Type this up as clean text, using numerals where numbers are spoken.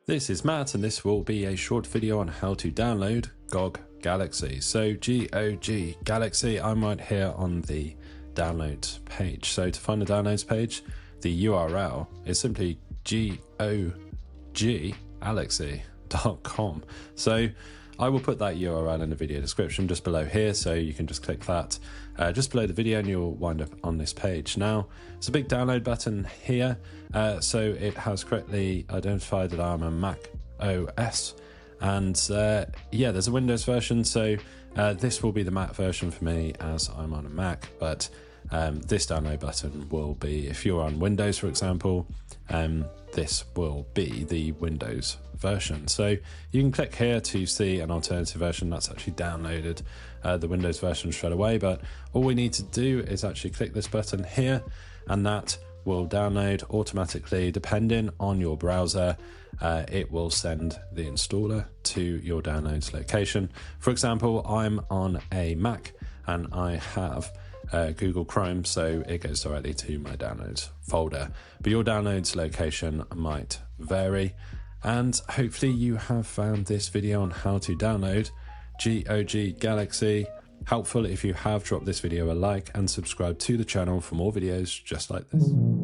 This is Matt, and this will be a short video on how to download GOG Galaxy. So GOG Galaxy, I'm right here on the downloads page. So to find the downloads page, the URL is simply goggalaxy.com. So I will put that URL in the video description just below here, so you can just click that just below the video and you'll wind up on this page. Now, it's a big download button here, so it has correctly identified that I'm a Mac OS, and yeah, there's a Windows version, so this will be the Mac version for me as I'm on a Mac, but this download button will be, if you're on Windows, for example, this will be the Windows version. So you can click here to see an alternative version that's actually downloaded the Windows version straight away, but all we need to do is actually click this button here, and that will download automatically. Depending on your browser, it will send the installer to your downloads location. For example, I'm on a Mac and I have Google Chrome, so it goes directly to my downloads folder, but your downloads location might vary. And hopefully you have found this video on how to download GOG Galaxy helpful. If you have, drop this video a like and subscribe to the channel for more videos just like this.